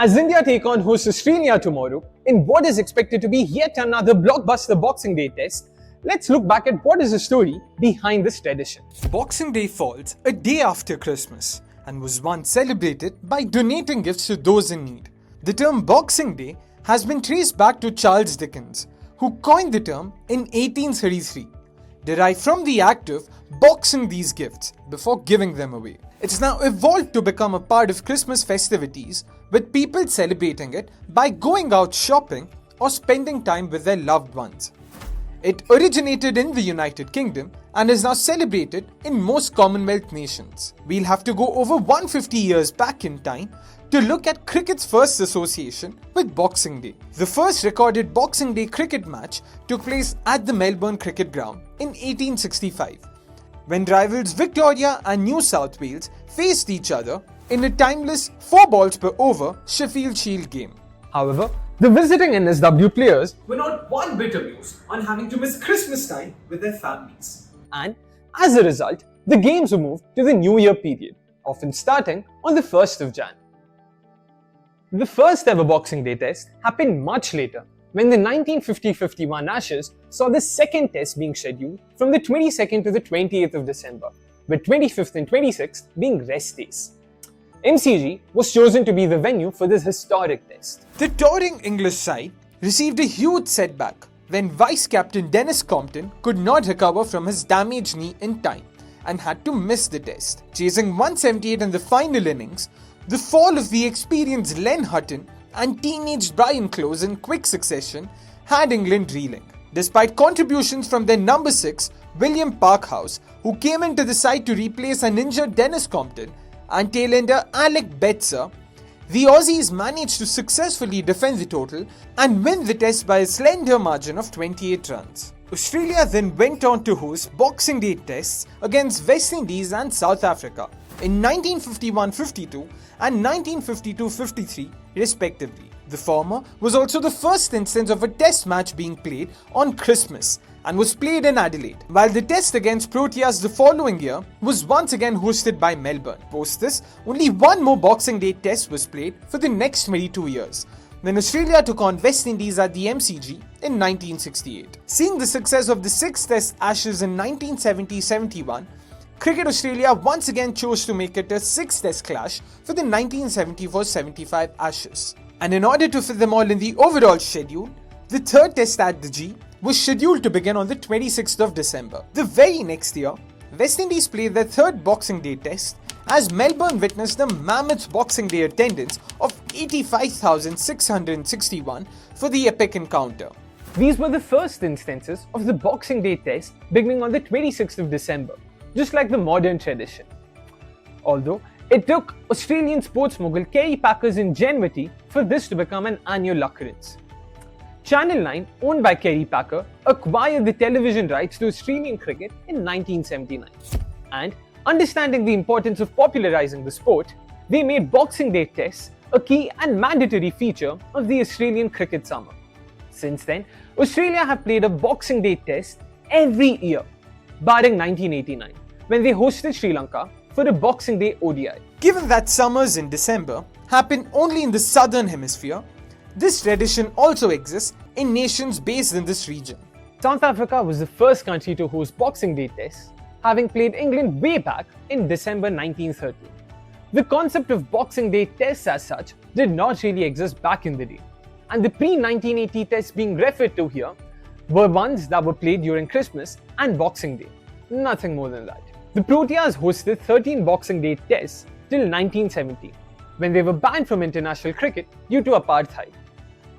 As India take on host Australia tomorrow in what is expected to be yet another blockbuster Boxing Day test, let's look back at what is the story behind this tradition. Boxing Day falls a day after Christmas and was once celebrated by donating gifts to those in need. The term Boxing Day has been traced back to Charles Dickens, who coined the term in 1833, derived from the act of boxing these gifts before giving them away. It's now evolved to become a part of Christmas festivities, with people celebrating it by going out shopping or spending time with their loved ones. It originated in the United Kingdom and is now celebrated in most Commonwealth nations. We'll have to go over 150 years back in time to look at cricket's first association with Boxing Day. The first recorded Boxing Day cricket match took place at the Melbourne Cricket Ground in 1865, when rivals Victoria and New South Wales faced each other in a timeless 4 balls per over Sheffield Shield game. However, the visiting NSW players were not one bit amused on having to miss Christmas time with their families. And as a result, the games were moved to the New Year period, often starting on the 1st of Jan. The first ever Boxing Day test happened much later, when the 1950-51 Ashes saw the second test being scheduled from the 22nd to the 28th of December, with 25th and 26th being rest days. MCG was chosen to be the venue for this historic test. The touring English side received a huge setback when vice-captain Dennis Compton could not recover from his damaged knee in time and had to miss the test. Chasing 178 in the final innings, the fall of the experienced Len Hutton and teenage Brian Close in quick succession had England reeling. Despite contributions from their number 6, William Parkhouse, who came into the side to replace an injured Dennis Compton, and tailender Alec Betzer, the Aussies managed to successfully defend the total and win the test by a slender margin of 28 runs. Australia then went on to host Boxing Day tests against West Indies and South Africa in 1951-52 and 1952-53 respectively. The former was also the first instance of a test match being played on Christmas and was played in Adelaide, while the test against Proteas the following year was once again hosted by Melbourne. Post this, only one more Boxing Day test was played for the next 22 years, when Australia took on West Indies at the MCG in 1968. Seeing the success of the 6th Test Ashes in 1970-71, Cricket Australia once again chose to make it a 6th Test clash for the 1974-75 Ashes. And in order to fit them all in the overall schedule, the 3rd Test at the G was scheduled to begin on the 26th of December. The very next year, West Indies played their 3rd Boxing Day test as Melbourne witnessed a mammoth Boxing Day attendance of 85,661 for the epic encounter. These were the first instances of the Boxing Day test beginning on the 26th of December, just like the modern tradition. Although, it took Australian sports mogul Kerry Packer's ingenuity for this to become an annual occurrence. Channel 9, owned by Kerry Packer, acquired the television rights to Australian cricket in 1979. And, understanding the importance of popularising the sport, they made Boxing Day tests a key and mandatory feature of the Australian cricket summer. Since then, Australia have played a Boxing Day test every year, barring 1989, when they hosted Sri Lanka for a Boxing Day ODI. Given that summers in December happen only in the southern hemisphere, this tradition also exists in nations based in this region. South Africa was the first country to host Boxing Day tests, having played England way back in December 1930. The concept of Boxing Day tests as such did not really exist back in the day, and the pre-1980 tests being referred to here were ones that were played during Christmas and Boxing Day. Nothing more than that. The Proteas hosted 13 Boxing Day tests till 1970, when they were banned from international cricket due to apartheid.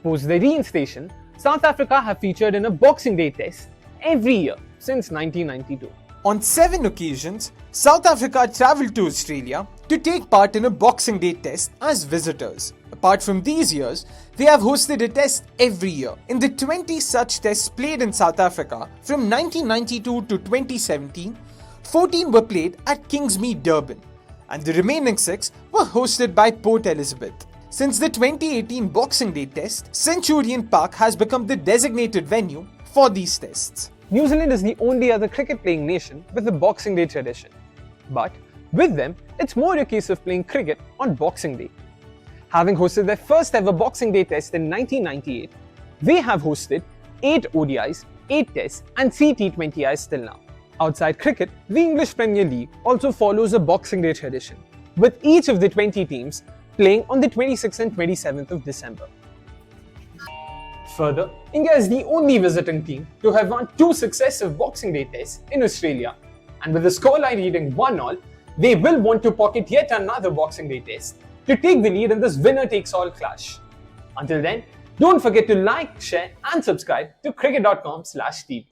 Post their reinstation, South Africa have featured in a Boxing Day test every year since 1992. On 7 occasions, South Africa travelled to Australia to take part in a Boxing Day test as visitors. Apart from these years, they have hosted a test every year. In the 20 such tests played in South Africa from 1992 to 2017, 14 were played at Kingsmead, Durban, and the remaining 6 were hosted by Port Elizabeth. Since the 2018 Boxing Day test, Centurion Park has become the designated venue for these tests. New Zealand is the only other cricket-playing nation with a Boxing Day tradition. But with them, it's more a case of playing cricket on Boxing Day. Having hosted their first ever Boxing Day test in 1998, they have hosted 8 ODIs, 8 tests and 3 T20Is till now. Outside cricket, the English Premier League also follows a Boxing Day tradition, with each of the 20 teams playing on the 26th and 27th of December. Further, India is the only visiting team to have won 2 successive Boxing Day tests in Australia, and with the scoreline reading 1-all, they will want to pocket yet another Boxing Day test to take the lead in this winner-takes-all clash. Until then, don't forget to like, share and subscribe to cricket.com/TV.